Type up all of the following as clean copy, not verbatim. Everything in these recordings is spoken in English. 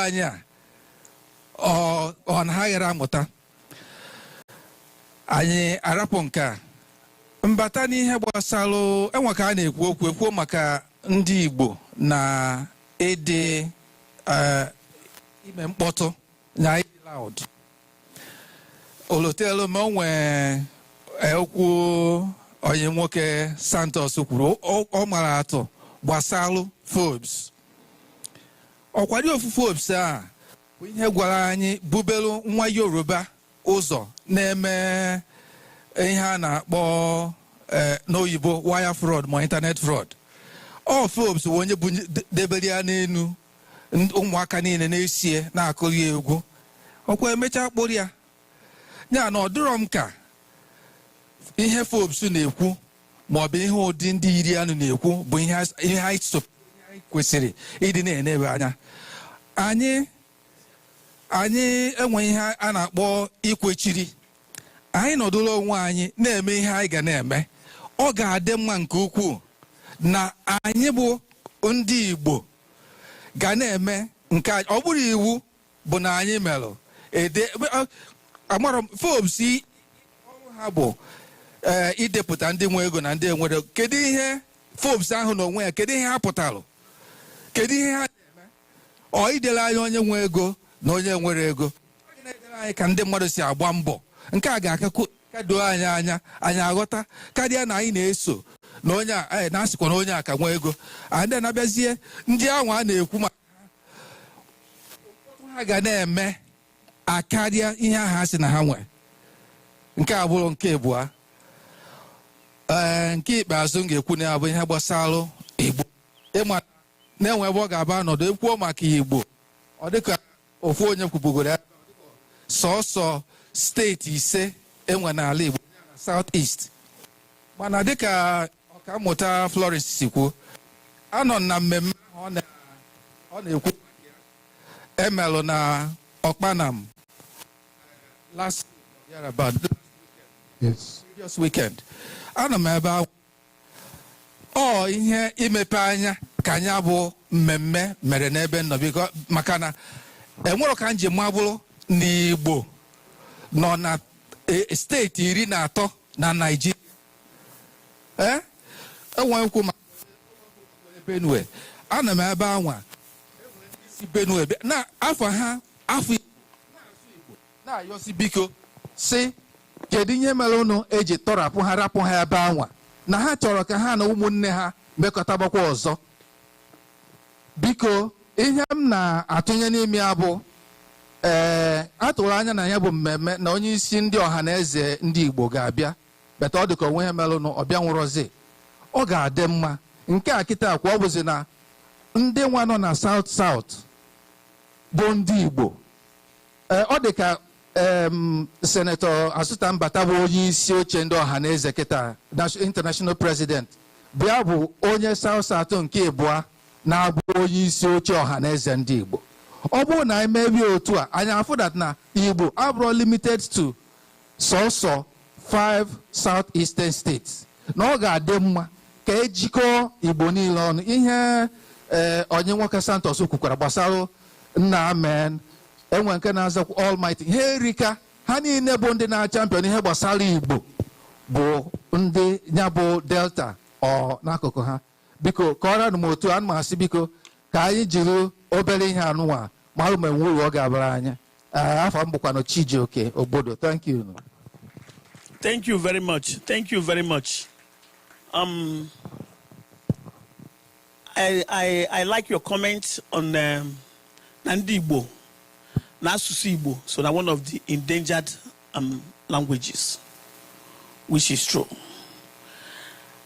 anya on hagara amụta anyị arapụ nke mbata n'ihe gbasara enwe ka a na-ekwu okwu maka ndị Igbo na ede ime mkpọtụ na ịdị loud olotelo ma onwe okwu onye nwoke Santos kwuru ọ mara atụ gbasara Forbes ọkwado ofu Forbes a bụ ihe gwara anyị bubelu nwa Yoruba ụzọ na-eme ihe a na-akpọ n'oyibo wire fraud ma internet fraud. All Forbes onye bụ debere ya n'enu ụmụaka niile na-esie na-akụri egwu ọkwa emecha kpụrụ ya ya na ọdụrọ m ka ihe Forbes na-ekwu ma ọ bụ ihe ụdị ndị iri anụ na-ekwu bụ ihe anyị kwesịrị ịdị na-enebe anya. Anyị enwe ihe a na-akpọ ikwechiri anyị nọdụrụ onwe anyị na-eme ihe anyị ga na-eme. Ọ ga-adị mma nke ukwuu na anyị bụ ndị Igbo ga na-eme nke anyị. Ọ bụrụ iwu bụ na anyị merụ amarọ Forbes ọrụ ha bụ idepụta ndị nwe ego na ndị enwere. Kedu ihe Forbes ahụ n'onwe ya kedu ihe ha pụtara? Kedu ihe ha na-eme? Ọ idele anyị onye nwe ego na onye nwere ego. Ọ na-edere anyị ka ndị mmadụ si agba mbọ. Nke a ga-akado anyị anya anyị aghọta karịa na anyị na-eso na onye a na-asịkwa na onye a ka nwe ego. Ndị na-abịazie ndị ahụ a na-ekwu maka ha ga na-eme akarịa ihe ahụ ha sị na ha nwere. Nke a bụrụ nke abụọ. Nke ikpeazụ m ga-ekwu na ya bụ ihe gbasara Igbo. Ịma na-enwe ebe ọ ga-aba ọnọdụ ekwuo maka Igbo ọ dịka ofu onye kwubugoro ya sọsọ steeti 5 enwe n'ala Igbo na South East. Mana dịka ọkammụta Florence si kwuo anọ na mmemme ọ na-ekwu emelụ na Ọkpanam last year about previous weekend. Ana m ebe ahụ ihe imepe anya ka anya bụ mmemme mere n'ebe nnọbiko maka na enwere ka nji mabụrụ n'Igbo nọ na steeti 13 na Nigeria. Enwe nkwu ma Benue. Ana m ebe anwa si Benue na afọ ha afọ Igbo na-ayọsi biko si kedu ihe mere unu eji tọrapụ ha rapụ ha ebe anwa na ha chọrọ ka ha na ụmụnne ha mekọtabakwa ọzọ. Biko ihe m na-atụnye n'ime ya bụ atụrụ anya na ya bụ mmemme na onye isi ndị ọha na eze ndị Igbo ga-abịa beta ọ dịka onwe ha mere unu ọbịa nwụrọzi. Ọ ga-adị mma nke a kịta kwa ọ bụzi na ndị nwa nọ na South bụ ndị Igbo. Ọ dịka Senator Asuta Mbata bụ onye isi oche ndị ọha na eze kịta international president bịa bụ onye South nke ịbụa na-abụ onye isi oche ọha na eze ndị Igbo. Ọ bụrụ na anyị mebi otu a anyị afụ that na Igbo abụrụ limited to sọsọ 5 southeastern states na ọ ga-adị mma ka ejikọọ Igbo niile ọnụ. Ihe onye nwoke Santos kwukwara gbasara nna amen enwe nke na-azakwa Almighty ha erika ha niile bụ ndị na-champion ihe gbasara Igbo bụ ndị ya bụ Delta ọ n'akụkụ ha. Biko kọọrọ m otu a masị biko ka anyị jiri obere ihe anụnwa marụ ma enwe uru ọ ga-abara anyị. Afọ m bụkwanụ Chijioke Obodo. Thank you. Thank you very much. Thank you very much. I like your comment on Nandi Igbo. N'asụsụ Igbo, so that one of the endangered languages, which is true.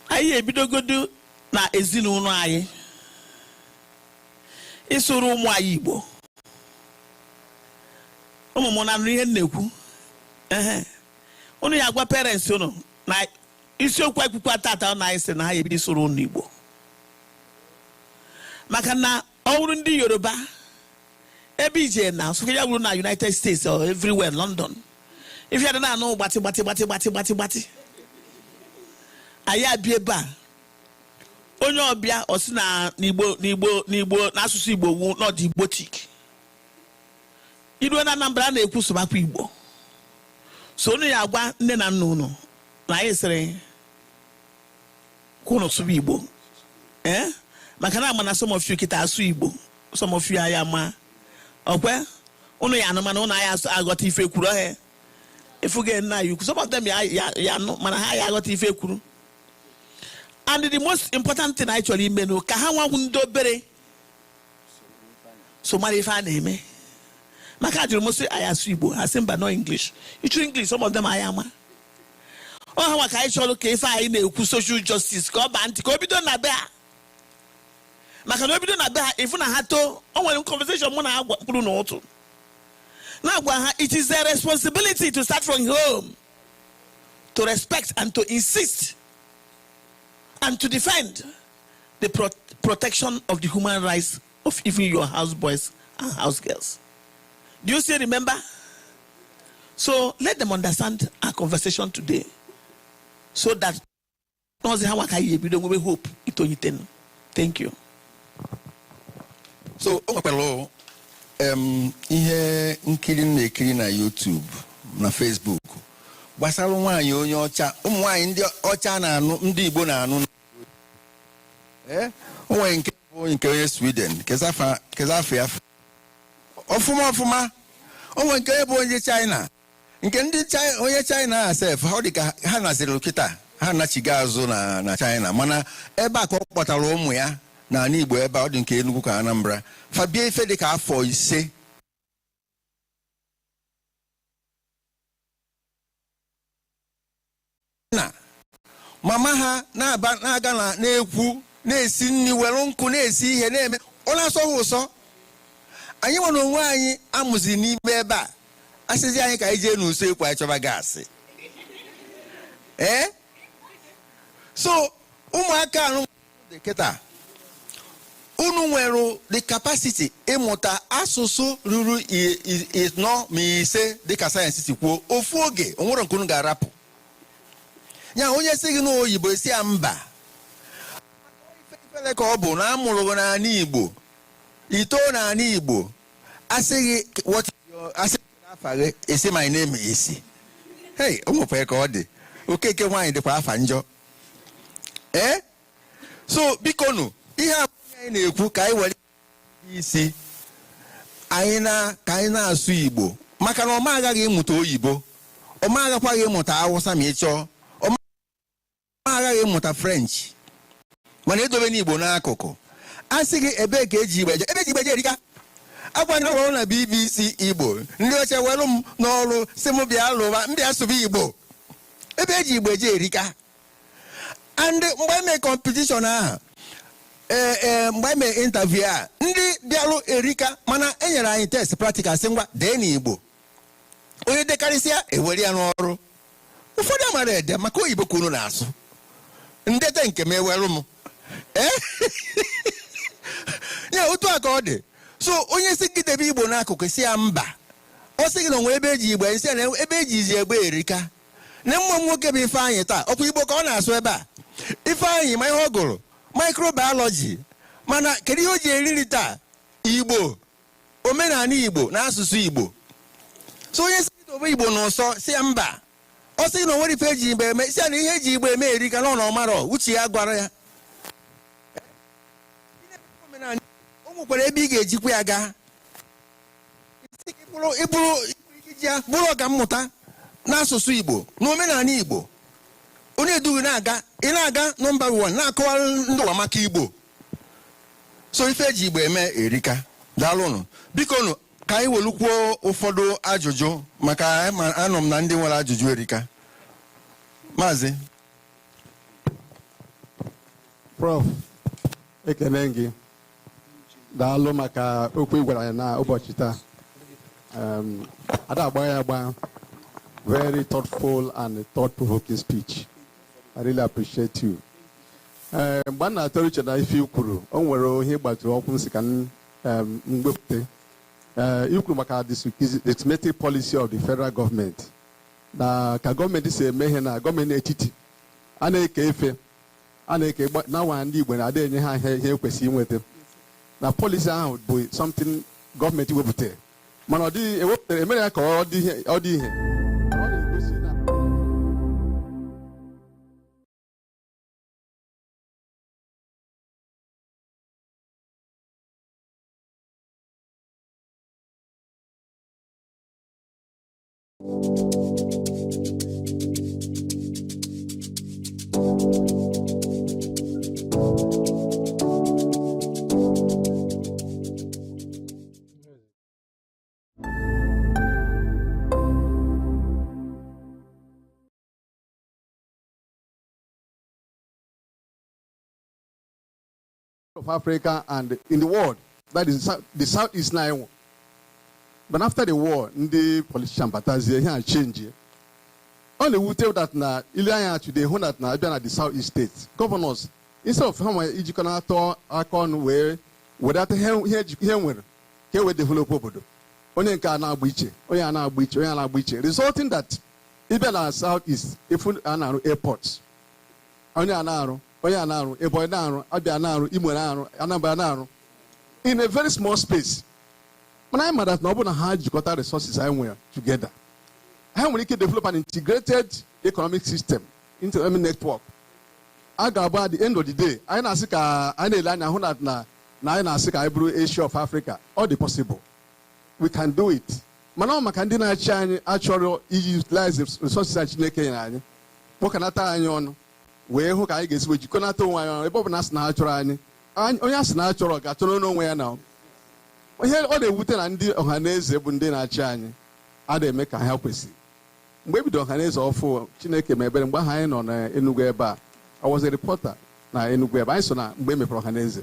Anyị ebidogodu na ezinụlọ anyị ịsụrụ ụmụ anyị Igbo. Ụmụ m na ihe na-ekwu unu ya agwa parents unu na isiokwu akwụkwọ tata na anyị sị na ha ebido ịsụrụ unu Igbo maka na ọ bụrụ ndị Yoruba ebe ije na so ya bụrụ na United States or everywhere London if you are na no gbati anyị abịa ebe a onye ọbịa ọ sị na n'Igbo n'asụsụ Igbo wu not Igbotic iru na Anambra na-ekwu sụbakwa Igbo. So unu ya agwa nne na nna unu na anyị sịrị kwunu sụba Igbo. Maka na ama na some of you kita asụ Igbo, some of you aya ma okwe unu ya no mana unu aya agọta ife kwuru he ifuge na you some of them ya no mana ha ya agọta ife kwuru. And the most important thing actually menu ka ha nwa ndo bere so mara ife a na-eme maka ajụrụ m sị aya asụ Igbo ha sị mba no English ịchụ English some of them aya ma ọ ha nwa ka anyị chọrọ ka ife anyị na-ekwu social justice ka ọ baa ntị ka o bido na be ha maka na o bido na be ha ifu na ha too o nwere conversation mụ na ha kwuru n'ụtụ na-agwa ha it is their responsibility to start from home to respect and to insist and to defend the protection of the human rights of even your houseboys and house girls. Do you still remember? So let them understand our conversation today so that hope. Thank you. So, ihe nkiri na-ekiri na YouTube na Facebook gbasara nwaanyị onye ọcha ụmụ nwaanyị ndị ọcha na-anụ ndị Igbo na-anụ onwe nke bụ nke onye Sweden kezafa ya ọfụma onwe nke bụ onye China nke ndị onye China asef ha dịka ha naziri kịta ha nachiga azụ na China mana ebe a ka ọ kpọtara ụmụ ya na Igbo ebe ọ dị nke Enugu ka Anambra fabie ife dịka afọ 5 na mama ha na-aga na-ekwu na-esi nri were nkụ na-esi ihe na-eme ọ na-asọ ha ụsọ anyị nwere onwe anyị amụziri n'ime ebe a asịzi anyị ka anyị jee n'usekwu anyị chọba gaasị so ụmụaka anụ kịta unu nwere the capacity ịmụta asụsụ ruru ịnọ ma ise dịka sayensị si kwuo ofu oge onwere nke unu ga-arapụ ya onye si gị n'oyibo esi ya mba ifele ka ọ bụ na amụrụ n'ala Igbo ito n'ala Igbo asịghị afa gị esi my name esi hey ụmụpe ka ọ dị okeke nwaanyị dịkwa afa njọ so biko nụ ihe anyị na-ekwu ka anyị were isi ka anyị na-asụ Igbo maka na ọma agaghị ịmụta oyibo ọma agakwaghị ịmụta Awụsa ma ị chọọ ọma agaghị ịmụta French mana edobe n'Igbo n'akụkụ asị gị ebe ka eji Igbo ebe eji Igbo erika agwanye ọrụ na BBC Igbo ndị oche were m n'ọrụ si m bịa lụwa mbịa sụba Igbo ebe eji Igbo eji erika and mgbe eme competition ahụ mgbe eme interview a ndị bịalụ erika mana enyere anyị test practical sị ngwa dee n'Igbo onye dekarịsịa ewere ya n'ọrụ ụfọdụ amara ede maka oyibo ka unu na-asụ ndete nke m ewere m ya otu a ka ọ dị so onye si gị debe Igbo n'akụkụ si ya mba ọ sị gị na onwe ebe eji Igbo esi na ebe eji izi egbe erika na mmụọ nwoke bụ Ifeanyị taa ọkwa Igbo ka ọ na-asụ ebe a Ifeanyị ma ihe ọ gụrụ microbiology mana kedu ihe o ji eriri taa Igbo omenala Igbo na asụsụ Igbo so onye si dobe Igbo n'ụsọ si ya mba ọ sị na onwere ife eji Igbo eme si ya na ihe eji Igbo eme erika na ọ na ọmarọ uche ya gwara ya o nwekwara ebe ị ga-ejikwa ya gaa bụrụ ọkammụta n'asụsụ Igbo na omenala Igbo onye edughị na-aga ị na-aga nọmba 1 na-akọwara ndị ụwa maka Igbo so ife eji Igbo eme erika daalụnụ biko nụ ka anyị welukwuo ụfọdụ ajụjụ maka anọ m na ndị nwere ajụjụ erika maazị Prof ekene gị daalụ maka okwu ị gwara ya na ụbọchị taa ada agba ya agba very thoughtful and thought-provoking speech. I really appreciate you. Mgbe a na-atọrọ uche na ife kwuru o nwere ihe gbatụrụ ọkwụ nsị ka mgbepụta ikwuru maka discriminatory policy of the federal government na ka gọọmenti si eme ihe na gọọmenti etiti a na-eke efe a na-eke na nwa ndị Igbo na-ada enye ha ihe ekwesị inweta na policy ahụ bụ something gọọmenti wepụtara mana ọ dị ewepụtara emere ya ka ọ dị ihe ọ na-egosi na of Africa and in the world, that is the Southeast now. But after the war, the politician batazie here change. Only we tell that na Ilaya today who that na at the Southeast states governors instead of how much educational account where without here we develop obodo. Only na agbiche, onye na agbiche, resulting that even our Southeast if we are airports. Onye anaru, Ebo anaru, Abia anaru, Imo anaru, Anambra anaru, in a very small space. When I'm at that, nobody had got resources anywhere together. How we can develop an integrated economic system, economic network. I got at the end of the day, I Asia of Africa, all the possible. We can do it. Manoma can deny China actually utilize the resources at Chineke. What can I tell you? Where who can get which you cannot tell why Bob natural. Only as natural got to know where now. Here all the Wooten and the Ohanese Bundina Chani, are they make a help us? Maybe the Ohanese or for Chineke may be behind on Enugu. I was a reporter na Enugu, I saw na Mbeme for Ohanese.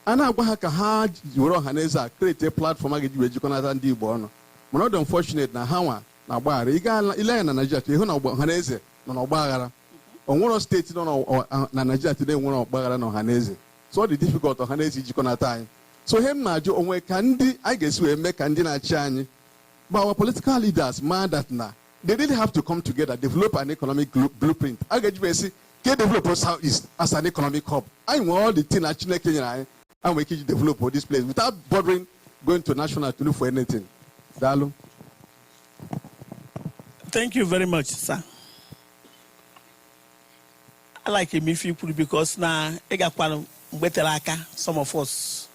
And I want to hard your Ohanese create a platform against you can do born. We're not unfortunate na Hawa, na Bar, Ilan and Nigeria, who know Ohanese, no Bagara. On one state, no Nigeria today, one of Bagara no Ohanese. So the difficult Ohanese you can time. So him na jo onwe kandi I guess we make kandi na chani. But our political leaders man that na they really have to come together, develop an economic blueprint. I get you see can develop Southeast as an economic hub. I want all the thing actually Kenya and we can develop this place without bothering going to national to look for anything. Dalo. Thank you very much, sir. I like him if you put it because now I got one better like some of us.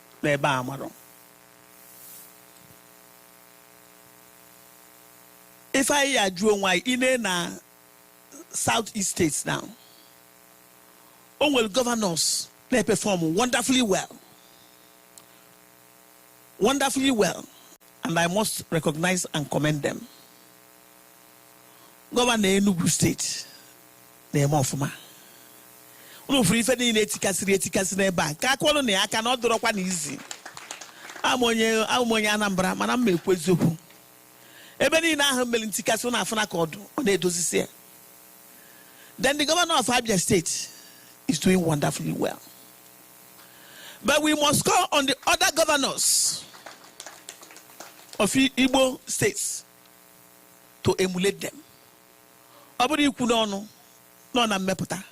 If I drew why in na Southeast states now, governors they perform wonderfully well, and I must recognize and commend them. Governor Enugu State, they more for me. No free for the etikasi na bank. Ka kwalo ne aka na odoro kwa easy. Amonye Anambra mana mmekwu eziokwu. Ebe ni na ahụ meli etikasi na afuna ka odu. Ọ na-edozi se. Then the governor of Abia State is doing wonderfully well. But we must call on the other governors of Igbo states to emulate them. Obodi ikwu n'ọnụ nọ na mmepụta.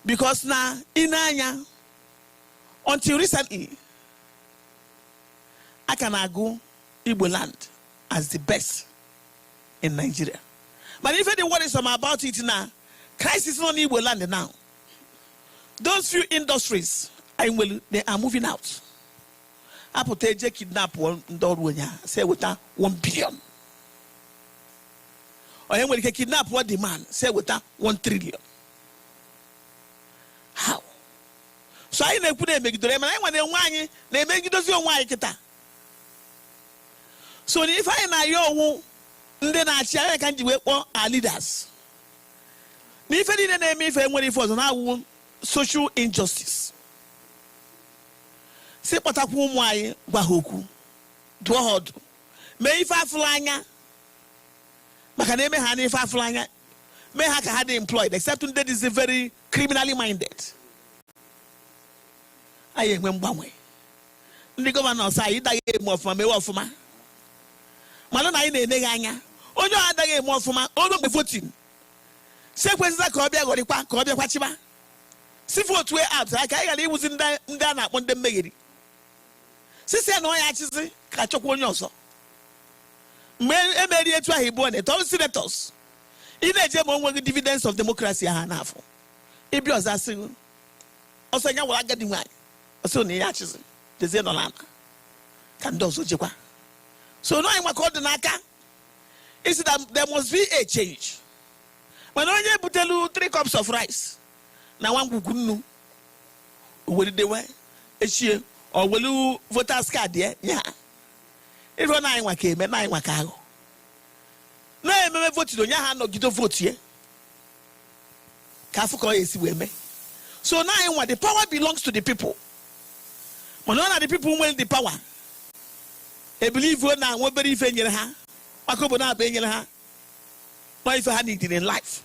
Because now, in Anya, until recently, I can argue Igbo land as the best in Nigeria. But if any worries about it now, crisis on Igbo land now. Those few industries, they are moving out. Apoteje kidnap one dollar, say with 1 billion. Or when they kidnap one demand, say with 1 trillion. How? So I never put a make the when they make it does your why kita. So if I know you, then I can't do our leaders. If I didn't name if anybody for now social injustice. Say pataku mwai bahoku. Dwohod. May if I flying Makaneme Hani if I flying may have had employed, except that is a very criminally minded. I am Mbamwe. The governor said, I gave more for me or for my. Malona in the Neganya. Oh, no, I gave more for my own before 14. Say, where's that Cobia or the Cobia Pachiba? See for 2 hours, I was in Dana on the Megiri. Sister, no, actually, ka chọkwa onye ọzọ mgbe emeri etu ahụ ibu ọ na senators ị na-eje ma onweghị dividends of democracy ha n'afọ ịbịa ọzọ asị ọsọ nya nwere agadi nwaanyị ọsọ na ihe achịzi dezie nọ n'ala ka ndị ọzọ jekwa so no anyị maka ọ dị n'aka is that there must be a change mana onye butelu 3 cups of rice na nwa ngwugwu nnu oweridewe echie owelu voters card ya ife na anyị nwa ka eme na anyị nwa ka ahụ na-ememe votu onye ha nọgide votu ya ka afọ ka ọ esi wee mee so na anyị nwa the power belongs to the people mana ọ na the people nwere the power ebelieve na nwebere ife nyere ha maka obodo abụ enyere ha no ife ha need in life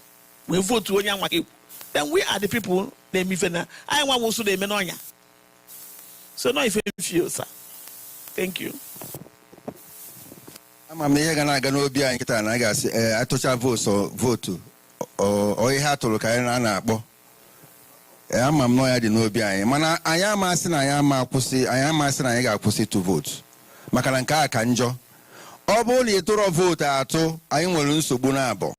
we vote onye anwa ka ekwu then we are the people na-eme ife na anyị nwa wosu na-eme n'ọnya so no ife feel sir thank you. ama m ihe ga na-aga n'obi anyị nkịta na a ga-asị atụcha votu ihe ha tụrụ ka anyị na-akpọ ama m nọ ya dị n'obi anyị mana anyị amasị na anyị amasị na anyị ga-akwụsị to vote maka na nke a ka njọ ọ bụrụ na ị tụrụ votu atụ anyị nwere nsogbu n'abọ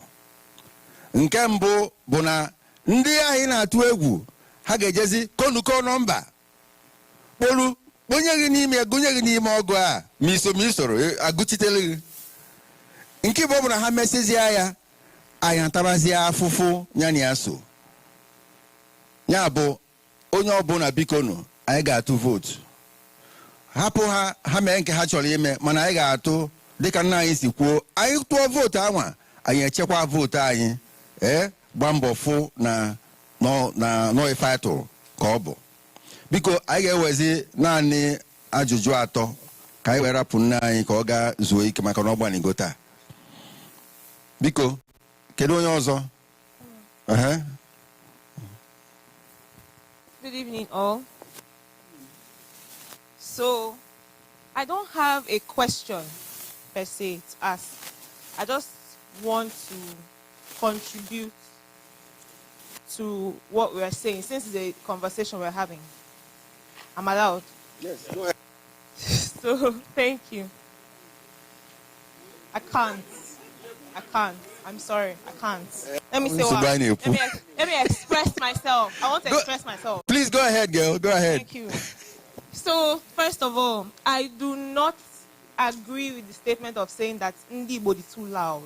nke mbụ bụ na ndị anyị na-atụ egwu ha ga-ejezi konuko nọmba kpolu gụnye gị n'ime ọgụ a ma isoro agụchitere gị nke bụ na ha mesizie ya anyị atabazie afụfụ ya na ya so ya bụ onye ọbụla bikonu anyị ga-atụ votu hapụ ha mee nke ha chọrọ ime mana anyị ga-atụ dịka nna anyị si kwuo anyị tụọ votu anwa anyị echekwa votu anyị gba mbọ fụ na ife atụrụ ka ọ bụ biko anyị ga-ewezi naanị ajụjụ atọ ka anyị wee rapụ nne anyị ka ọ gaa zuo ike maka na ọ gbanigo taa biko kedu onye ọzọ? Good evening all. So I don't have a question per se to ask. I just want to contribute to what we are saying since it's a conversation we're having. I'm allowed? Yes, go ahead. So, thank you. I can't. I'm sorry, I can't. Let me say what. Let me express myself. I want to express myself. Please go ahead, girl. Go ahead. Thank you. So, first of all, I do not agree with the statement of saying that Igbo is too loud.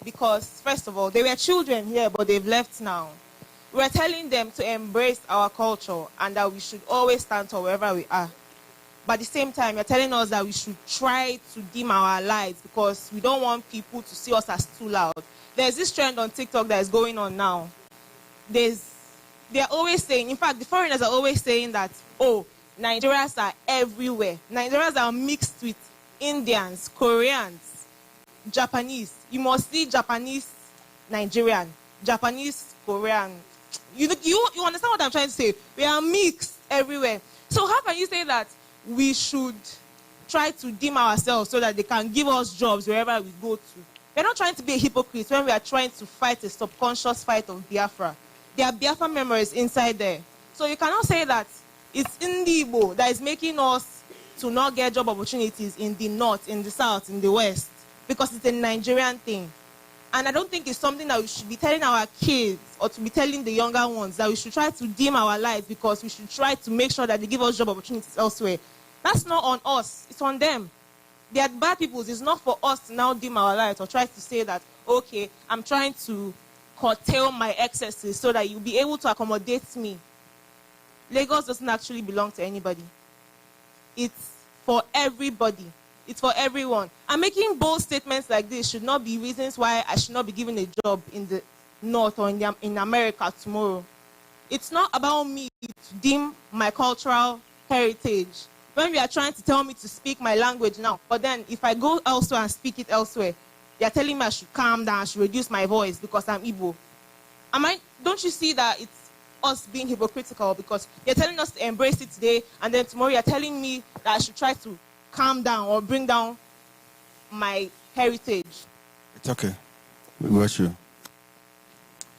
Because, first of all, they were children here, but they've left now. We're telling them to embrace our culture and that we should always stand tall wherever we are. But at the same time, you're telling us that we should try to dim our lights because we don't want people to see us as too loud. There's this trend on TikTok that is going on now. They're always saying, in fact, the foreigners are always saying that, oh, Nigerians are everywhere. Nigerians are mixed with Indians, Koreans, Japanese. You must see Japanese, Nigerian, Japanese, Korean. You understand what I'm trying to say? We are mixed everywhere. So how can you say that we should try to dim ourselves so that they can give us jobs wherever we go to? We're not trying to be a hypocrite when we are trying to fight a subconscious fight of Biafra. There are Biafra memories inside there. So you cannot say that it's Igbo that is making us to not get job opportunities in the north, in the south, in the west, because it's a Nigerian thing. And I don't think it's something that we should be telling our kids or to be telling the younger ones that we should try to dim our lights because we should try to make sure that they give us job opportunities elsewhere. That's not on us. It's on them. They are bad people. It's not for us to now dim our lights or try to say that, okay, I'm trying to curtail my excesses so that you'll be able to accommodate me. Lagos doesn't actually belong to anybody. It's for everybody. It's for everyone. And making bold statements like this should not be reasons why I should not be given a job in the North or in America tomorrow. It's not about me to dim my cultural heritage. When we are trying to tell me to speak my language now, but then if I go elsewhere and speak it elsewhere, they are telling me I should calm down, I should reduce my voice because I'm Igbo. Don't you see that it's us being hypocritical because you're telling us to embrace it today and then tomorrow you're telling me that I should try to calm down or bring down my heritage? It's okay. We watch you.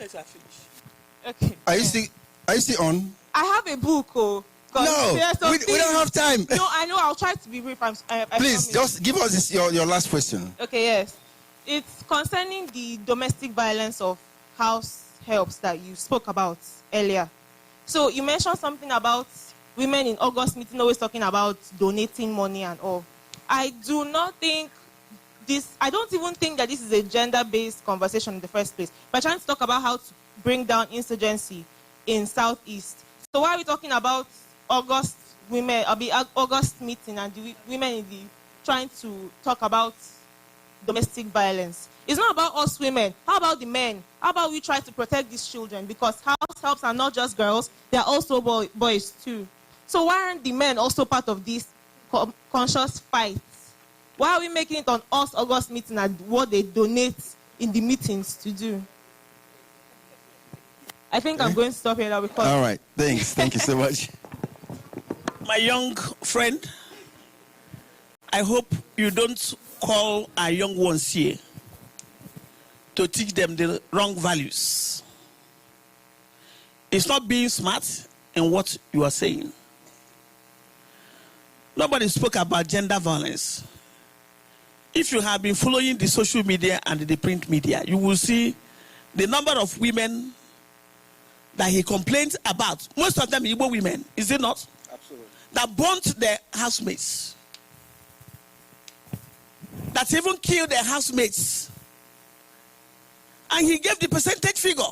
Okay. Are you still on? I have a book, because because No, there's some we things- don't have time. No, I know. I'll try to be brief. I Please, promise. just give us your last question. Okay, yes. It's concerning the domestic violence of house helps that you spoke about earlier. So you mentioned something about women in August meeting always talking about donating money and all. I do not think I don't even think that this is a gender-based conversation in the first place. We're trying to talk about how to bring down insurgency in Southeast. So why are we talking about August women, August meeting and the women in the trying to talk about domestic violence? It's not about us women. How about the men? How about we try to protect these children? Because house helps are not just girls, they are also boys too. So why aren't the men also part of this conscious fight? Why are we making it on us August meeting and what they donate in the meetings to do? I think I'm going to stop here now because... All right, thanks. Thank you so much. My young friend, I hope you don't call our young ones here to teach them the wrong values. It's not being smart in what you are saying. Nobody spoke about gender violence. If you have been following the social media and the print media, you will see the number of women that he complains about. Most of them Igbo women, is it not? Absolutely. That burnt their housemates. That even killed their housemates. And he gave the percentage figure,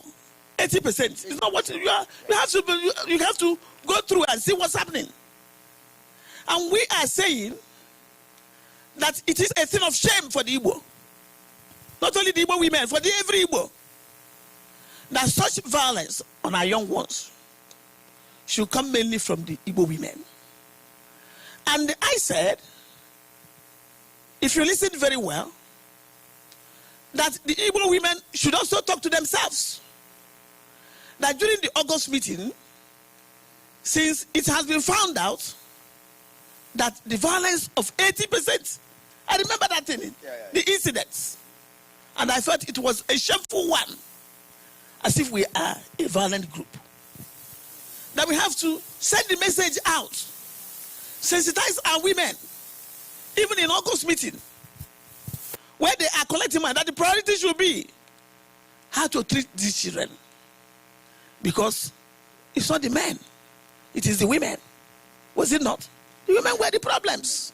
80%. It's not what you have to go through and see what's happening. And we are saying that it is a thing of shame for the Igbo. Not only the Igbo women, for every Igbo. That such violence on our young ones should come mainly from the Igbo women. And I said, if you listen very well, that the Igbo women should also talk to themselves. That during the August meeting, since it has been found out that the violence of 80%, I remember that thing, the incidents. And I felt it was a shameful one, as if we are a violent group. That we have to send the message out, sensitize our women, even in August meeting, where they are collecting money, that the priority should be how to treat these children. Because it's not the men, it is the women. Was it not? The women were the problems.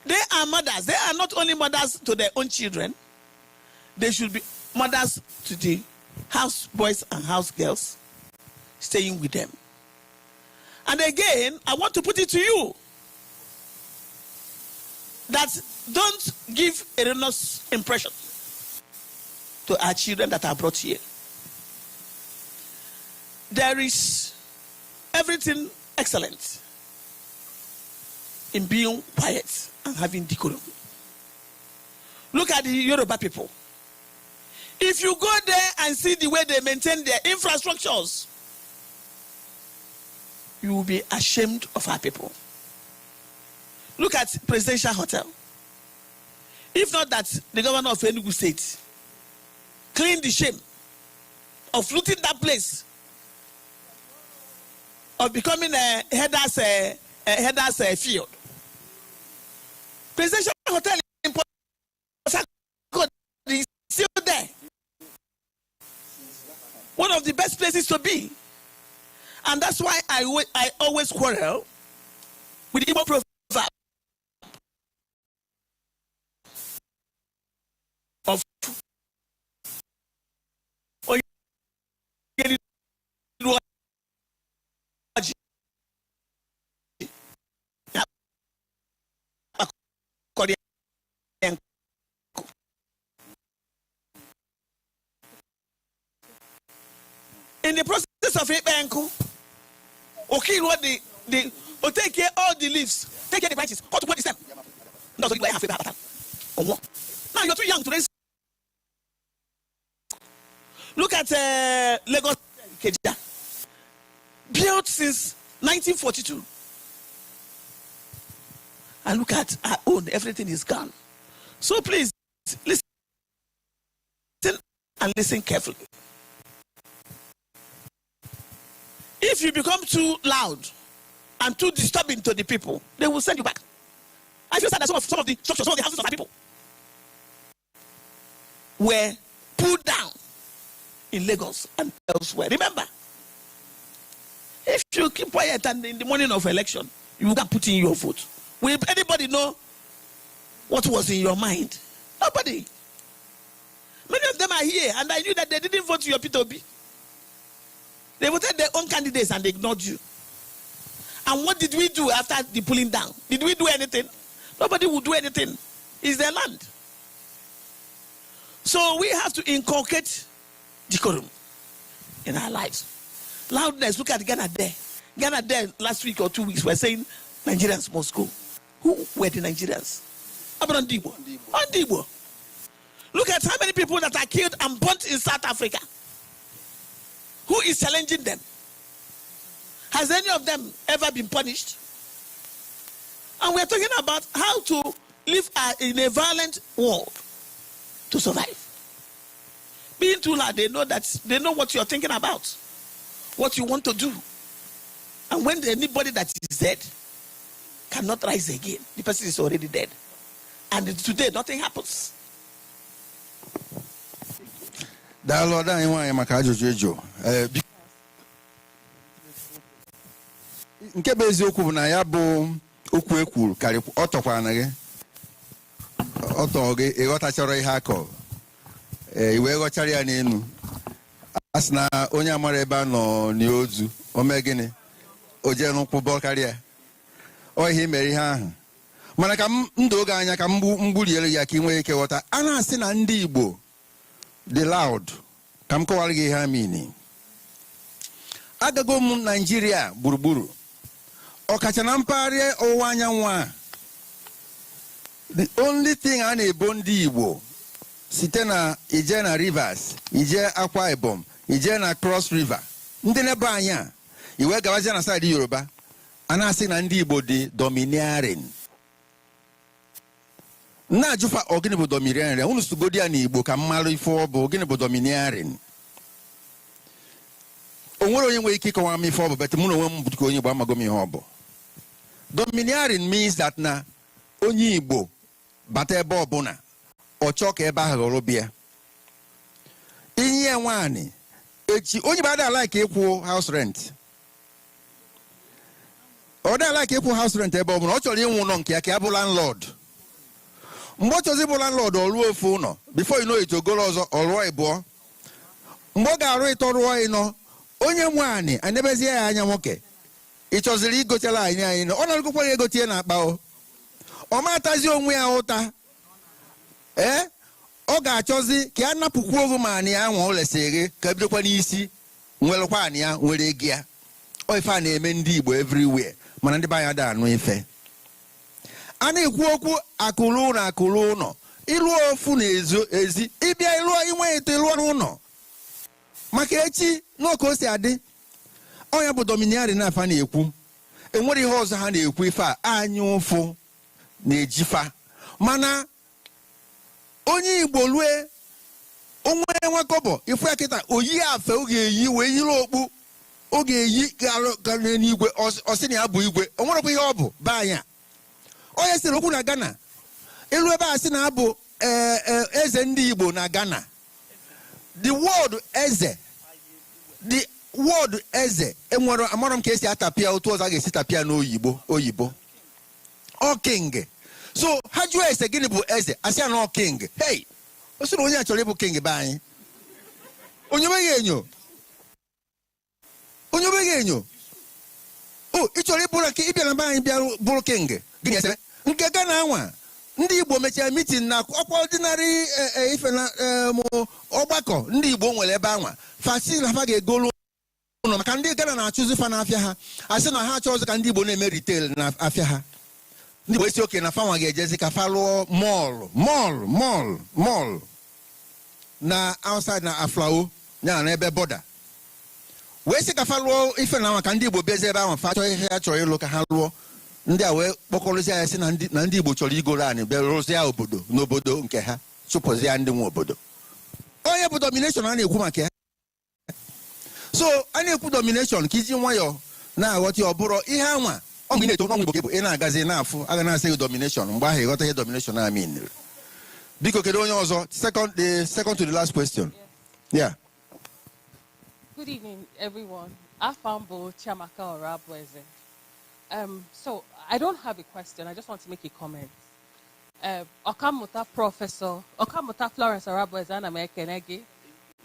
They are mothers. They are not only mothers to their own children, they should be mothers to the house boys and house girls staying with them. And again, I want to put it to you that don't give erroneous impression to our children that are brought here. There is everything excellent in being quiet and having decorum. Look at the Yoruba people. If you go there and see the way they maintain their infrastructures, you will be ashamed of our people. Look at Presidential Hotel. If not that the governor of Enugu State cleaned the shame of looting that place, of becoming a header's field. Presidential Hotel in Port Harcourt is still there. One of the best places to be. And that's why I always quarrel with the Igbo proverb of in the process of Ibenku, okay, what take care all the leaves, take care the branches, cut what is them. Now you're too young to raise. Look at Lagos Keja, built since 1942. And look at our own, everything is gone. So please, listen and listen carefully. If If you become too loud and too disturbing to the people, they will send you back. I feel sad that some of the structures, some of the houses of our people were pulled down in Lagos and elsewhere. Remember, if you keep quiet and in the morning of election, you can put in your vote, will anybody know what was in your mind? Nobody. Many of them are here, and I knew that they didn't vote your P2B. They voted their own candidates and they ignored you. And what did we do after the pulling down? Did we do anything? Nobody would do anything. It's their land. So we have to inculcate decorum in our lives. Loudness, look at Ghana there. Ghana there last week or 2 weeks were saying Nigerians must go. Who were the Nigerians? Andibo. Look at how many people that are killed and burnt in South Africa. Who is challenging them? Has any of them ever been punished? And we're talking about how to live in a violent world to survive. Being too loud, they know what you're thinking about, what you want to do. And when anybody that is dead cannot rise again, the person is already dead. And today, nothing happens. Nke bụ eziokwu bụ na ya bụ okwu ekwuru karị ọtọkwana gị ọtọ gị ịghọtachara ihe akọ iwe ghọchara ya n'elu a sị na onye amara ebe a nọ n'ozu o mee gịnị o jee n'ụkwụ bọ karịa ọ ihe mere ihe ahụ mana ka m ndụ oge anya ka m gburiere ya ka ị nwee ike ghọta a na-asị na ndị Igbo dị loud ka m kọwara gị ihe ha mean. Agago m Nigeria gburugburu ọkacha na mpaghara ọwụwa anyanwụ a the only thing a na-ebo ndị Igbo site na ije na Rivers, ije Akwa Ibom, ije na Cross River, ndị n'ebe anyị a iwe gawazie na side Yoruba a na-asị na ndị Igbo dị domineering. Na-ajụfa ogini bụ domineering, unu sugodi ya n'Igbo ka mmalụ ife ọ bụ ogini bụ domineering. O nwere onye nwere ike ịkọwa m ife ọ bụ, but mụ na onwe m bụ onye Igbo amago m ihe ọ bụ. Domineering means that na onye Igbo bata ebe ọbụla ọ chọọ ka ebe ahụ ghọrọ bịa. Inye nwaanyị echi onye bada like ịkwụ house rent. Ọ da like ịkwụ house rent ebe ọbụla ọ chọrọ ịnwụ ụlọ nke ya ka ya bụ landlord. Mgbe ọ chọzi bụ landlord ọ rụọ ofu ụlọ, before you know it ogolo ọzọ ọ rụọ ịbụọ. Mgbe ọ ga-arụ ịtọ rụọ ịnọ, onye nwaanyị anebezie ya anya nwoke ịchọziri igotela anyị ọ na-arụkwa ya egotie na akpa ọ matazi onwe ya ụta ọ ga-achọzi ka ya napụkwa ovu ma anị ya nwa o lesịrị ka bidokwa n'isi nwerekwa anị ya nwere ego ya. Ọ ife a na-eme ndị Igbo everywhere, mana ndị be anyị ada anụ ife. A na-ekwu okwu akụrụ ụlọ ịlụọ ofu na ezi ịbịa ịlụọ inwe ite ịlụọ n'ụlọ maka echi n'oke o si adị. Onye bụ domineering na-afa na-ekwu enwere ihe ọzọ ha na-ekwu ife a anya ụfụ na-ejifa, mana onye Igbo lue onwe nwekọbọ ifu ya kịta oyi afe oge eyi wee yiri okpu oge eyi gara n'igwe ọsị na ya bụ igwe o nwerekwa ihe ọ bụ be anya. Onye sịrị okwu na Ghana elu ebe a sị na abụ eze ndị Igbo na Ghana. The word eze, the word eze enwere amara m ka esi atapịa otu ọzọ a ga-esi tapịa n'oyibo o king. So ha jụọ ese gịnị bụ eze asị ya na king. Hey, o sịrị onye a chọrọ ịbụ king be anyị onye meghị enyo ị chọrọ ịbụrụ ka ịbịa na be anyị bịa bụrụ king gịnị esere nke Ghana anwa ndị Igbo mechara meeting na ọkwa ordinary ife na ọgbakọ ndị Igbo nwere ebe anwa fasi na fa ga-egolu ụlọ maka ndị Ghana na-achụzi fa n'afịa ha asị na ha achọzi ka ndị Igbo na-eme retail na afịa ha. Ndị Igbo esi oke na fa nwa ga-ejezi ka fa lụọ mall na outside na Aflao ya na ebe border wee sị ka fa lụọ ife na nwa ka ndị Igbo bịazi ebe ahụ fa chọọ ihe ha chọrọ ịlụ ka ha lụọ. Ndị a wee kpọkọrọzi ya sị na ndị Igbo chọrọ igoro anyị bịa rụzie ya obodo n'obodo nke ha chụpụzi ya ndị nwe obodo. Onye bụ domination a na-ekwu maka ya. So any domination kiji nwayo na aghọta ọbụrụ ihe anwa ọ mgbe na-eto n'ọnwụ Igbo ị na-agazi n'afọ aga na-asị domination mgbe ahụ ịghọta ihe domination I mean. Biko kedu onye ọzọ? The second to the last question. Yeah. Good evening, everyone. Afambo Chiamaka Orabueze. So I don't have a question. I just want to make a comment. Okamuta Florence Orabueze ana mekenegi.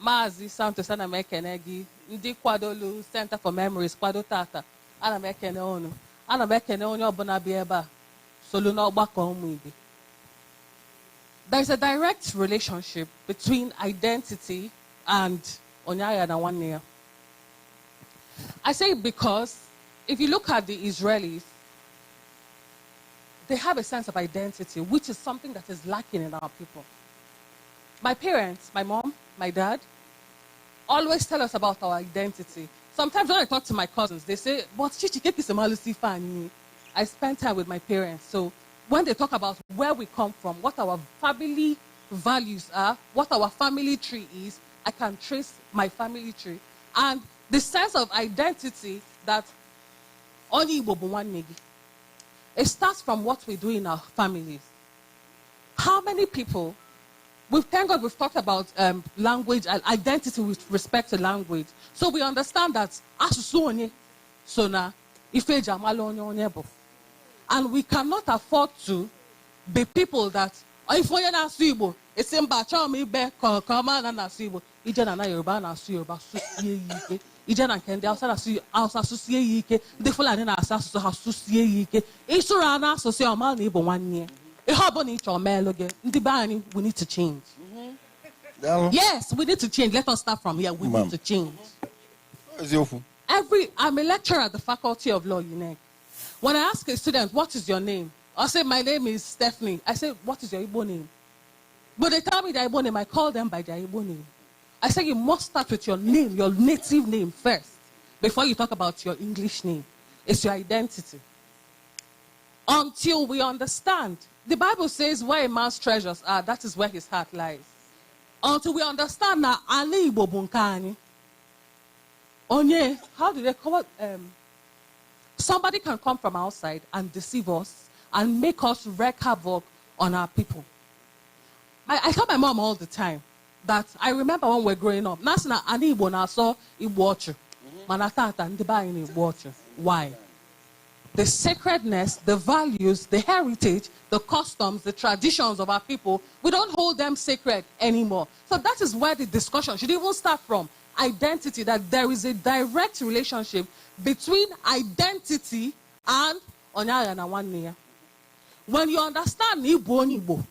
Mazi Santos ana mekenegi. Ndi kwadolu Center for Memories kwado tata. Ana mekene onu. Ana mekene onye ọbụla bi ebe a. Solu n'ọgbakọ ụmụ Igbo. There's a direct relationship between identity and Onyaya na Nwanne. I say it because if you look at the Israelis, they have a sense of identity, which is something that is lacking in our people. My parents, my mom, my dad, always tell us about our identity. Sometimes when I talk to my cousins, they say, but Chichikeki Semalusi fan. I spend time with my parents. So when they talk about where we come from, what our family values are, what our family tree is, I can trace my family tree. And the sense of identity that Ọnụrụ Ube Nwanne, it starts from what we do in our families. How many people, thank God we've talked about language and identity with respect to language. So we understand that and we cannot afford to be people that if we are not Igbo, it's in Bacham Ibe, Kama and Nasibo, Ijana Yoruba, Nasuba, Susie, Ijana can the outside associate, the Fulani associate, Isurana, Social Man, Ibo 1 year. A harbor each or male again. The bani, we need to change. Yes, we need to change. Let us start from here. We need to change. I'm a lecturer at the Faculty of Law, UNEC. When I ask a student, what is your name? I say, my name is Stephanie. I say, what is your Igbo name? But they tell me their Igbo name. I call them by their Igbo name. I say, you must start with your name, your native name first, before you talk about your English name. It's your identity. Until we understand. The Bible says where a man's treasures are, that is where his heart lies. Until we understand that ani Igbo bunkani. Onye, how do they call it? Somebody can come from outside and deceive us and make us wreak havoc on our people. I tell my mom all the time that I remember when we were growing up. Nasina ani Igbo na so Igbo manatata ndiba in Igbo. Why? The sacredness, the values, the heritage, the customs, the traditions of our people, we don't hold them sacred anymore. So that is where the discussion should even start from. Identity, that there is a direct relationship between identity and Onyaya na Nwanne. When you understand Igbo,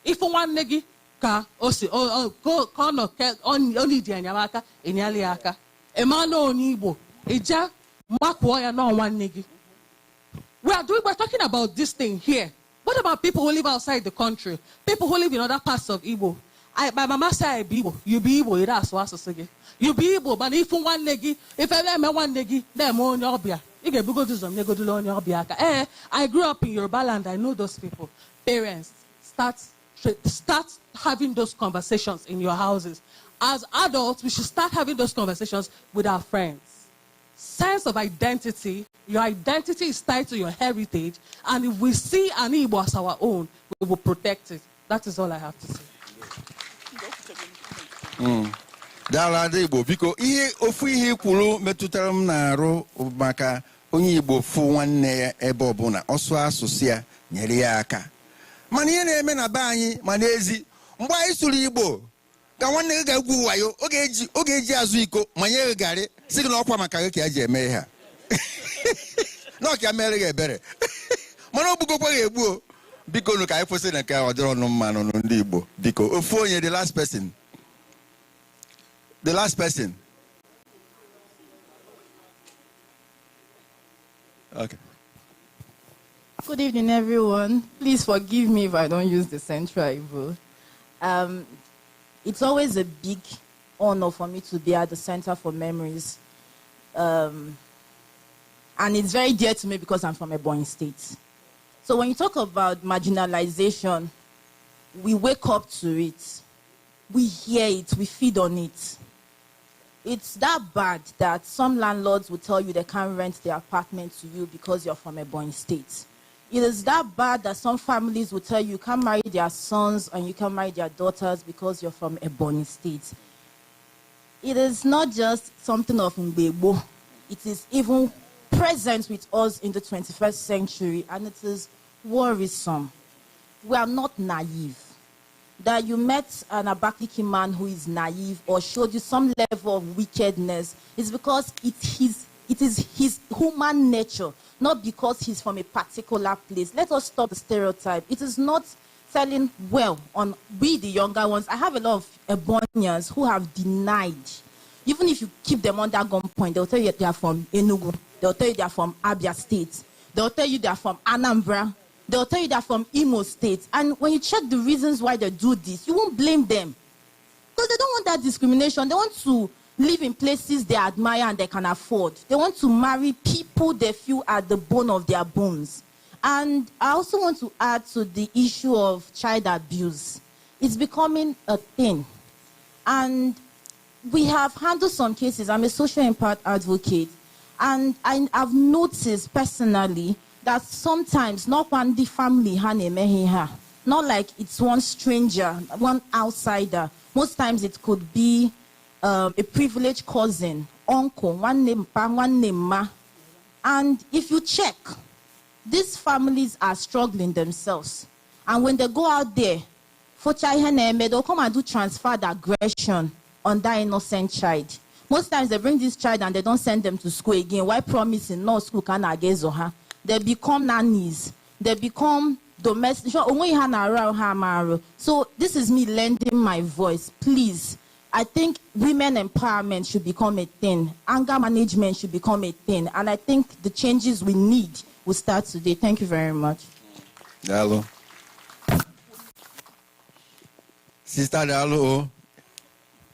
if one negi ka osi kono oni di anyamaka enyali aka emano Igbo eja makwo ya no Nwanne. We're talking about this thing here. What about people who live outside the country? People who live in other parts of Igbo? My mama say I be Igbo. You be Igbo, that's what I say. You be Igbo, but if one legi, if I let me one legi, then more Obia. You get Bugodism, you go to learn Obia. I grew up in Yoruba land, I know those people. Parents, start having those conversations in your houses. As adults, we should start having those conversations with our friends. Sense of identity, your identity is tied to your heritage, and if we see an Igbo as our own, we will protect it. That is all I have to say. Dala Igbo biko ihe ofu ihe kwuru metụtara m na-arụ maka onye Igbo fu nwanne ya ebe ọbụla ọsụ asụsụ ya nyere ya aka. Mana ihe na-eme na be anyị ma n'ezi mgbe anyị sụrụ Igbo ka nwanne gị ga-egwu wayo oge eji azụ iko ma nye gị garị sị gị na ọkwa maka gị ka ya ji eme ihe a. Na ọka mere gị ebere. Mana ogbugokwa gị egbuo. Biko nu ka anyị kwụsị na nke ọ dịrọ ọnụ mma n'ọnụ ndị Igbo. Biko ofu onye the last person. The last person. Okay. Good evening, everyone. Please forgive me if I don't use the Central Igbo. It's always a big honor for me to be at the Center for Memories. And it's very dear to me because I'm from Ebonyi State. So when you talk about marginalization, we wake up to it. We hear it. We feed on it. it's that bad that some landlords will tell you they can't rent their apartment to you because you're from a Ebonyi state. It is that bad that some families will tell you can't marry their sons and you can marry their daughters because you're from a Ebonyi state. It is not just something of Ìgbò. It is even present with us in the 21st century, and it is worrisome. We are not naive. That you met an Abakaliki man who is naive or showed you some level of wickedness is because it is his human nature, not because he's from a particular place. Let us stop the stereotype. It is not telling well on we, the younger ones. I have a lot of Ebonians who have denied. Even if you keep them under gunpoint, they'll tell you they are from Enugu. They'll tell you they are from Abia State. They'll tell you they are from Anambra. They'll tell you they're from Imo State. And when you check the reasons why they do this, you won't blame them. Because they don't want that discrimination. They want to live in places they admire and they can afford. They want to marry people they feel are the bone of their bones. And I also want to add to the issue of child abuse. It's becoming a thing. And we have handled some cases. I'm a social impact advocate. And I've noticed personally that sometimes not one the family, not like it's one stranger, one outsider. Most times it could be a privileged cousin, uncle, one name pa, one name ma. And if you check, these families are struggling themselves. And when they go out there, they'll come and do transferred aggression on that innocent child. Most times they bring this child and they don't send them to school again. Why promising no school can against? They become nannies. They become domestic. So this is me lending my voice. Please, I think women empowerment should become a thing. Anger management should become a thing. And I think the changes we need will start today. Thank you very much. Hello. Sister Dalo,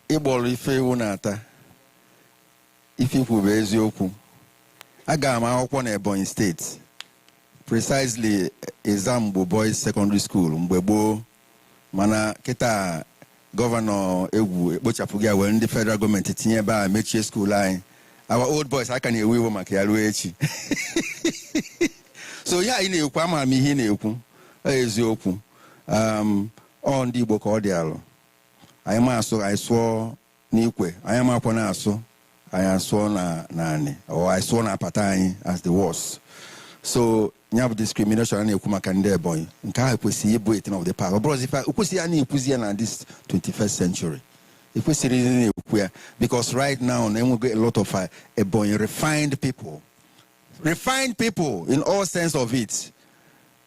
Igbo ife unata. Ife kwube eziokwu. Aga m akwụkwọ na Ebonyi State. Precisely Ezambo Boys Secondary School mgbe gboo, mana kịta Governor Awgu ekpochapụghị ya were ndị federal government tinye ebe a mechie school anyị. Our old boys aka na-ewe iwe maka ya ruo echi. So ya anyị na-ekwu ama m ihe na-ekwu eziokwu. Ọ ndị Igbo ka ọ dị alụ. Anyị ma asụ anyị sụọ n'ikwe, anyị ma akwa na-asụ anyị asụọ na anị, or anyị sụọ na apata anyị as the worst. So nyab discrimination na ekwu maka ndị Ebonyi. Nke ahụ kwesịrị ịbụ a thing of the past. Ọ bụrụ ife kwesịrị ya na-ekwuzi ya na this 21st century. Ekwesịrị na-ekwu ya because right now na-enwego a lot of Ebonyi refined people. Refined people in all sense of it.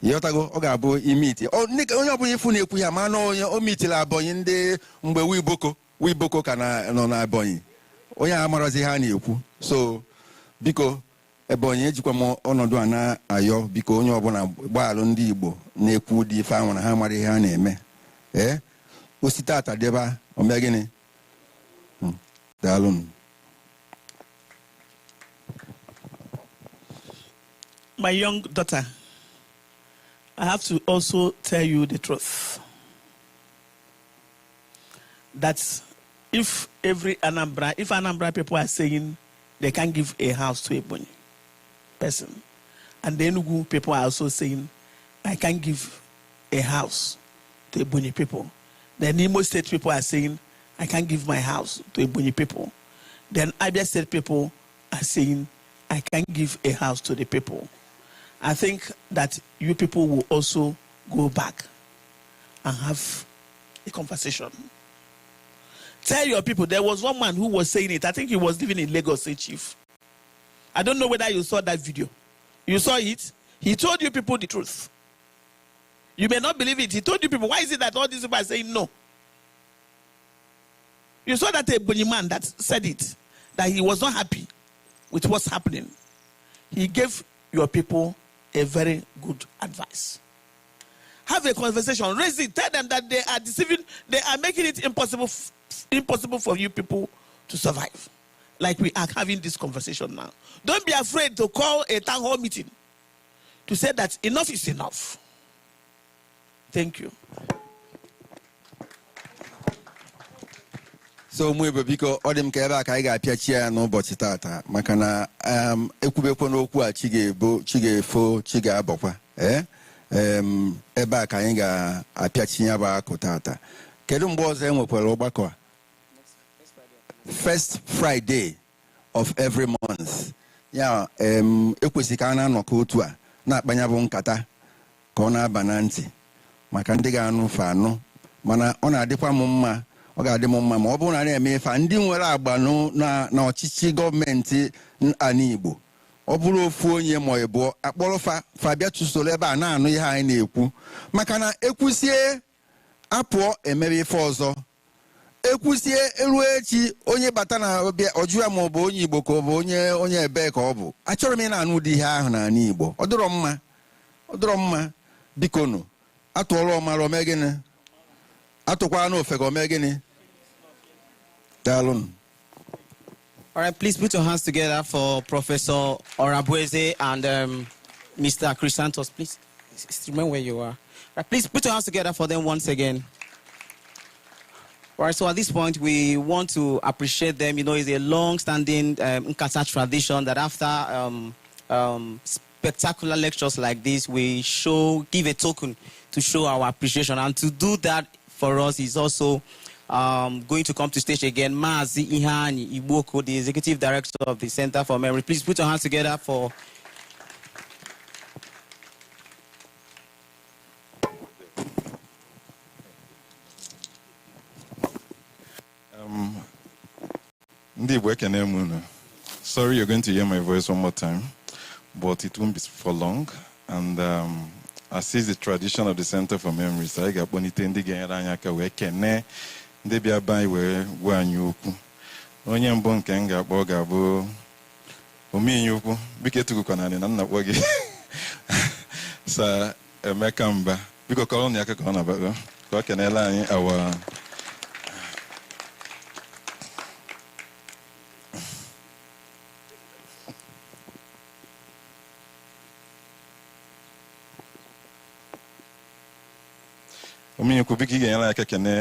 Yotago ọ ga-abụ imiti. Onye ọbụla ifu na-ekwu ya ma na onye o mitila Ebonyi ndị mgbe Wiboko ka nọ na Ebonyi. Onye amarazi ha na-ekwu. So biko Ebonyi ejikwa m ọnọdụ a na-ayọ biko onye ọbụla gbaalụ ndị Igbo na-ekwu dị ife ahụ na ha mara ihe ha na-eme. Osite ata deba omee gịnị? Daalụ. My young daughter, I have to also tell you the truth. That if Anambra people are saying they can't give a house to a Ebonyi person, and the Enugu people are also saying I can't give a house to Ebonyi people, then Imo State people are saying I can't give my house to Ebonyi people, then Abia State people are saying I can't give a house to the people. I think that you people will also go back and have a conversation. Tell your people, there was one man who was saying it. I think he was living in Lagos, a chief. I don't know whether you saw that video. You saw it? He told you people the truth. You may not believe it. He told you people, why is it that all these people are saying no? You saw that a Ebonyi man that said it, that he was not happy with what's happening. He gave your people a very good advice. Have a conversation, raise it, tell them that they are deceiving, they are making it impossible for you people to survive. Like we are having this conversation now. Don't be afraid to call a town hall meeting to say that enough is enough. Thank you. so ụmụ Igbo biko ọ dị m ka ebe a ka anyị ga-apịachi ya n'ụbọchị tata maka na ekwubekwa n'okwu a chi ga-ebo chi ga-efo chi ga-abọkwa ebe a ka anyị ga-apịachi ya bụ akụ tata. Kedu mgbe ọzọ enwekwara ọgbakọ a? First Friday of every month. Ya ekwesị ka a na-anọkọ otu a na-akpanya bụ nkata ka ọ na-aba na ntị maka ndị ga-anụ fa anụ, mana ọ na-adịkwa m mma, ọ ga-adị m mma ma ọ bụrụ na na-eme ife ndị nwere agba na ọchịchị gọọmenti ala Igbo, ọ bụrụ ofu onye ma ịbụọ akpọrọ fa bịa chụsoro ebe a na-anụ ihe anyị na-ekwu, maka na ekwusie apụọ emebe ife ọzọ, ekwusie eruo echi onye bata na ọjụ ya ma ọ bụ onye Igbo ka ọ bụ onye ebe ka ọ bụ. Achọrọ m ị na-anụ ụdị ihe ahụ n'ala Igbo. Ọ dịrọ mma biko nụ atụọrọ ọmara ome gịnị, atụkwara n'ofe ga ome gịnị. Daalụ. All right, please put your hands together for Professor Orabueze and Mr. Chrysanthos, please. Remember where you are. All right, please put your hands together for them once again. All right, so at this point, we want to appreciate them. You know, it's a long-standing Nkata tradition that after spectacular lectures like this, we give a token to show our appreciation. And to do that for us is also going to come to stage again, Mazi Ihani Iboko, the Executive Director of the Center for Memory. Please put your hands together for... Sorry you're going to hear my voice one more time, but it won't be for long. And as is the tradition of the Center for Memories, I got bonite ndi genyaka we kene ndị bịa bai we gwa anyị okwu. Onye mbụ nke m ga-akpọ ga-abụ omenye okwu biko etukukwa na nna kpọ gị sa Emeka Mba biko kọrọ na aka ka ọ na-abịa ka ọ kenela anyị awa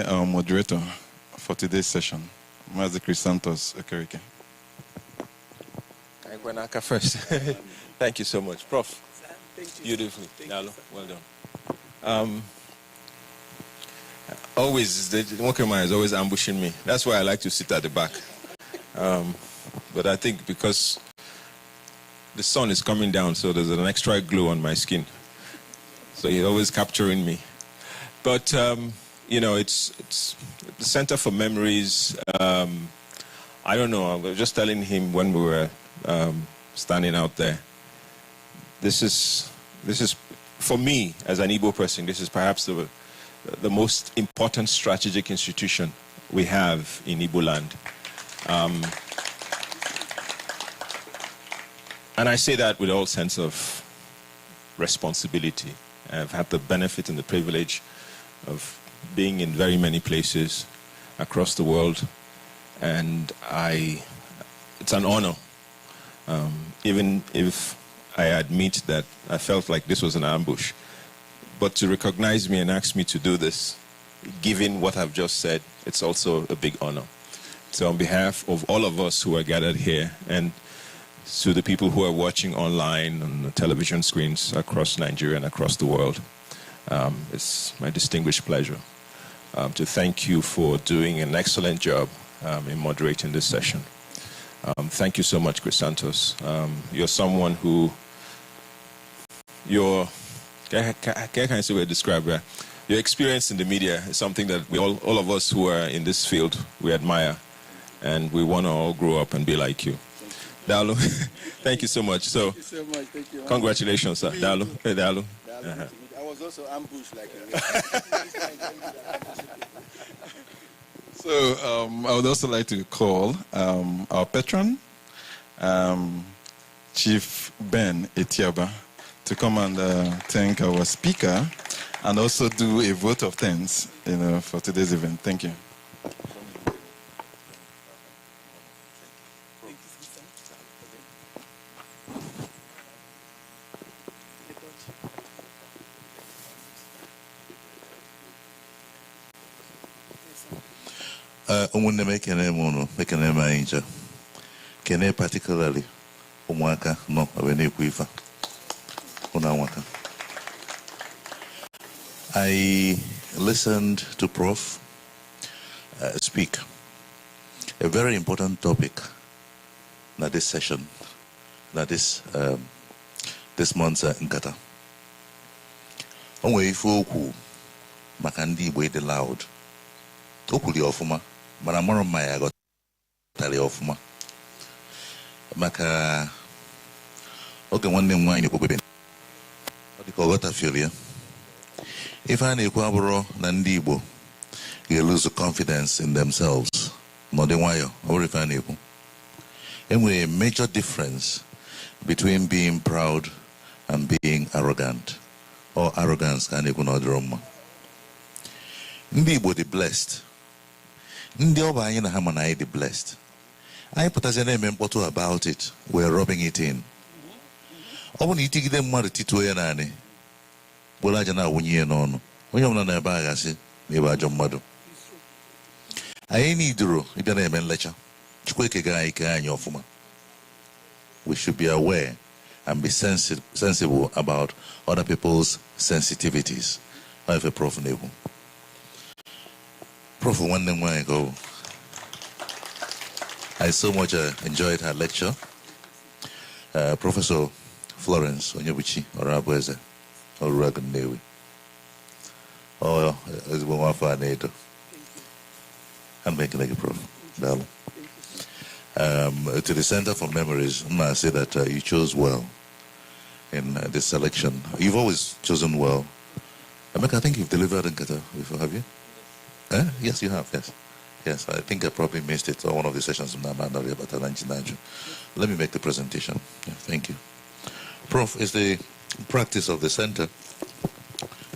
our moderator for today's session, Mazi Chrysanthos Okereke. First. Thank you so much, Prof. Thank you. Beautifully. Thank you. Well done. Always, the Mokema is always ambushing me. That's why I like to sit at the back. But I think because the sun is coming down, so there's an extra glow on my skin. So he's always capturing me. But, you know, it's the Center for Memories. I don't know, I was just telling him when we were standing out there. This is, for me, as an Igbo person, this is perhaps the most important strategic institution we have in Igbo land. And I say that with all sense of responsibility. I've had the benefit and the privilege of being in very many places across the world, and it's an honor, even if I admit that I felt like this was an ambush. But to recognize me and ask me to do this, given what I've just said, it's also a big honor. So on behalf of all of us who are gathered here, and to the people who are watching online on the television screens across Nigeria and across the world, it's my distinguished pleasure to thank you for doing an excellent job in moderating this session. Thank you so much, Chrysanthos. You're someone who, can I say what I describe that? Your experience in the media is something that all of us who are in this field, we admire, and we want to all grow up and be like you. Dalu, thank you so much. So, thank you so much. Thank you. Congratulations, sir. Dalu. Hey, Dalu. I was also ambushed like So I would also like to call our patron, Chief Ben Etiaba, to come and thank our speaker and also do a vote of thanks, for today's event. Thank you. ụmụnne m ekene m unu ekene m anyị ncha kene particularly ụmụaka nọ wee na-ekwu ife ụna nwaka. I listened to Prof speak a very important topic na this session, na this month's Nkata. O nwere ife okwu maka ndị Igbo ịdị loud. O kwuru ya ọfụma mana mara mma ya ghọtara ya ọfụma maka oge nwanne m nwaanyị okpukpe ọ dị ka ọ ghọtafiere ya. Ife a na-ekwu abụrụ na ndị Igbo ga-lose confidence in themselves n'ọdị nwayọ, ọ bụrụ ife a na-ekwu. Enwere a major difference between being proud and being arrogant, or arrogance ka a na-ekwu n'ọdịrọ mma. Ndị Igbo dị blessed. Ndị ọba anyị na ha mana anyị dị blessed. Anyị pụtazi na-eme mkpọtụ about it, we're rubbing it in. Ọ bụ na itigide mmadụ tituo ya naanị bụrụ aja na-awụnye ya n'ọnụ, onye ọbụla na-ebe aghasị na ebe ajọ mmadụ. Anyị nidoro ịbịa na-eme nlecha Chukwu ekega anyị kee anyị ọfụma. We should be aware and be sensible about other people's sensitivities. Ọ ife Prof na-ekwu. Prof nwanne m nwaanyị go. I so much enjoyed her lecture. Professor Florence Orabueze, Orabueze. Oh, it's one of our NATO. I'm making a Prof. To the Center for Memories, I'm going to say that you chose well in this selection. You've always chosen well. I think you've delivered Nkata before, have you? Yes, you have, yes. Yes, I think I probably missed it on one of the sessions. Let me make the presentation. Yeah, thank you. Prof, it's the practice of the center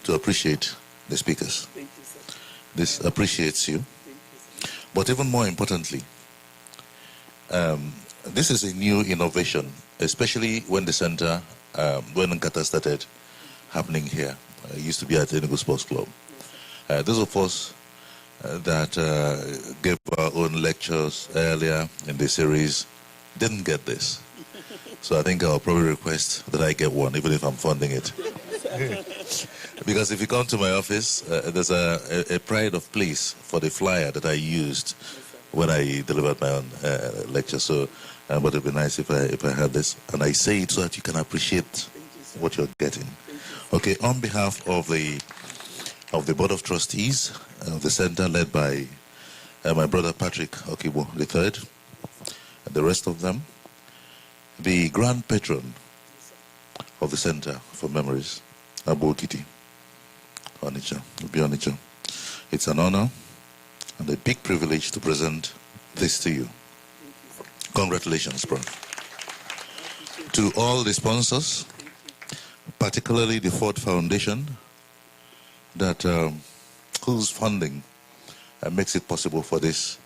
to appreciate the speakers. Thank you, sir. This appreciates you. But even more importantly, this is a new innovation, especially when the center, when Nkata started happening here. It used to be at Enugu Sports Club. Those of us that gave our own lectures earlier in the series didn't get this. So I think I'll probably request that I get one, even if I'm funding it. Because if you come to my office, there's a pride of place for the flyer that I used when I delivered my own lecture. So, but it'd be nice if I had this. And I say it so that you can appreciate what you're getting. Okay, on behalf of the Board of Trustees of the Center, led by my brother Patrick Okibo III, and the rest of them, the Grand Patron of the Center for Memories, Abu Okiti, Onitsha. It's an honor and a big privilege to present this to you. Congratulations, bro. To all the sponsors, particularly the Ford Foundation, that whose funding makes it possible for this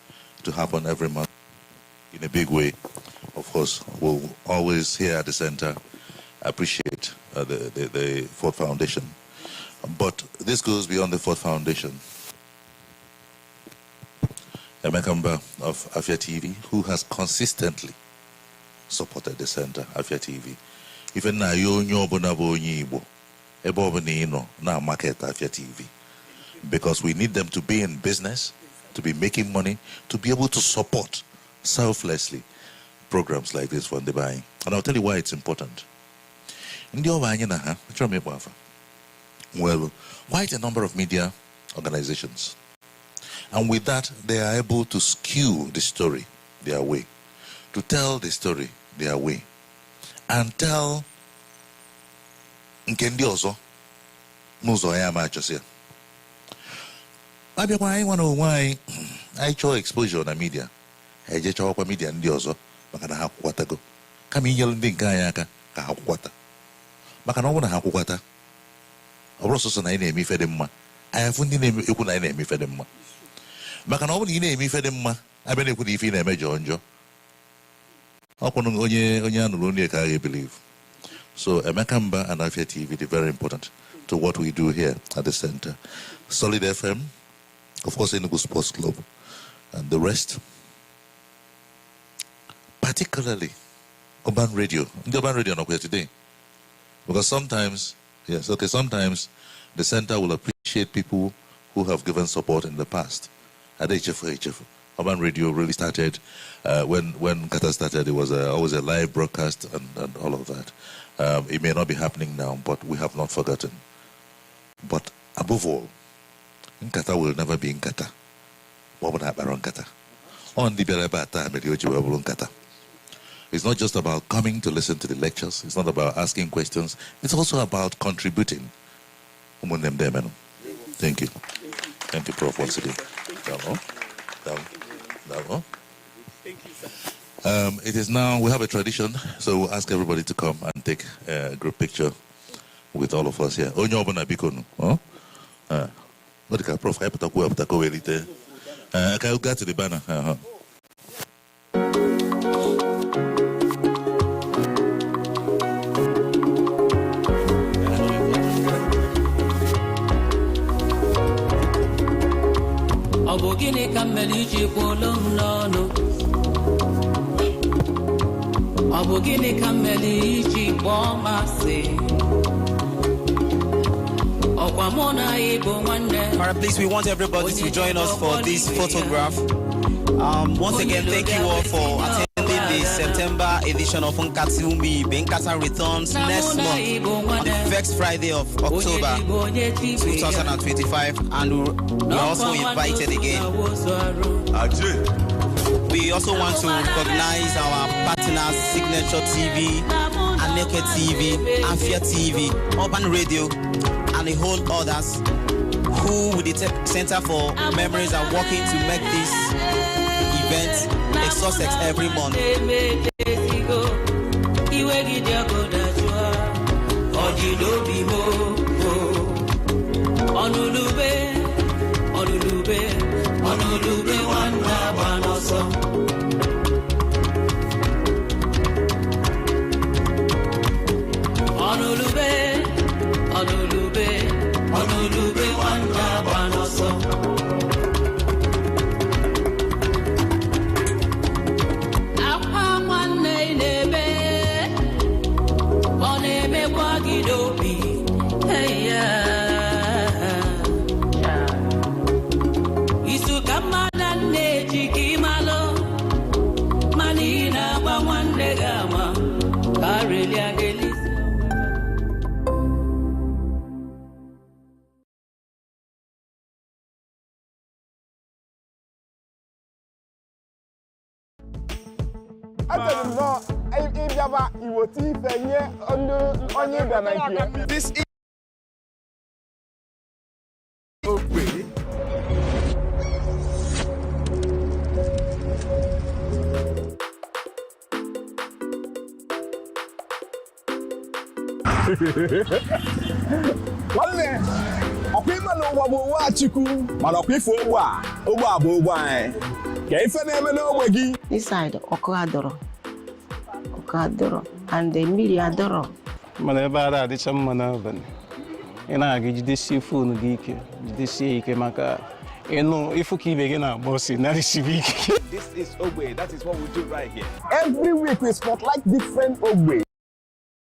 to happen every month in a big way. Of course, we'll always here at the center appreciate the Ford Foundation. But this goes beyond the Ford Foundation. Emekamba of Afia TV, who has consistently supported the center, Afia TV. Even now, now market Afia TV. Because we need them to be in business, to be making money, to be able to support selflessly programs like this one they're buying. And I'll tell you why it's important. Well, quite a number of media organizations. And with that, they are able to skew the story their way, to tell the story their way, and tell Nkendi Ozo, n'ụzọ ya ma achọsị ya. Abịakwa anyị nwa na onwe anyị, anyị chọọ exposure na media, eje chọọkwa media ndị ọzọ maka na ha kwụkwatago. Kama inyelu ndị nke anyị aka ka ha kwụkwata. Maka na ọ bụ na ha kwụkwata, ọ bụrụ sọsọ na anyị na-eme ife dị mma, anyị afụ ndị na-ekwu na anyị na-eme ife dị mma. Maka na ọ bụ na ị na-eme ife dị mma, abịa na-ekwu na ife ị na-eme jọọ njọ. Ọ kwụrụ onye anụrụ onye ka agha believe. So Emekamba and Afia TV is very important to what we do here at the center. Solid FM, of course, Enugu Sports Club, and the rest. Particularly urban radio. The urban radio not here today. Because sometimes, yes, okay, sometimes the center will appreciate people who have given support in the past. At HF. Urban radio really started when Nkata started. It was always a live broadcast and all of that. It may not be happening now, but we have not forgotten. But above all, Nkata will never be Nkata. What would happen on Nkata? On the Nkata. It's not just about coming to listen to the lectures. It's not about asking questions. It's also about contributing. Thank you. Thank you, Prof. Once again. Thank you, sir. It is now, we have a tradition, so we'll ask everybody to come and take a group picture with all of us here. Onye obana bikonu. What the Prof? I put a welite. Can you get to the banner? Gịnị ka mmeri iji kwụlụ m n'ọnụ? Ọ bụ gịnị ka mmeri iji kpọọ m asị? Ọkwa mụ na anyị bụ nwanne. All right, please, we want everybody to join us for this photograph. Once again, thank you all for attending the September edition of Ńkàtà Ụ. Nkata returns next month on the first Friday of October 2025, and we're also invited again. We also want to recognize our partners, Signature TV, Aneke TV, Afia TV, Urban Radio, and the whole others who, with the Center for Memories, are working to make this event a success every month. Ọnụrụ Ube Nwanne agba n'ọsọ. Ọnụrụ Ube Nwanne agba n'ọsọ. Akwa nwanne na-ebe, ọ na-emekwa gị n'obi. Hey, yeah. This is Nwanne, ọkwa ime na ụwa bụ ụwa Chukwu, mana ọkwa ife ogbe a bụ ogbe anyị. Ka ife na-eme n'ogbe gị. This side, ọkụ adọrọ, and the mmiri adọrọ. Mana ebe a adịcha mma n'abalị. Ị na-aga jidesie foonu gị ike, jidesie ike maka ịnụ ifu ka ibe gị na-agba ọsị na-arịsibe ike. This is Ogbe. That is what we do right here. Every week we spotlight different Ogbe.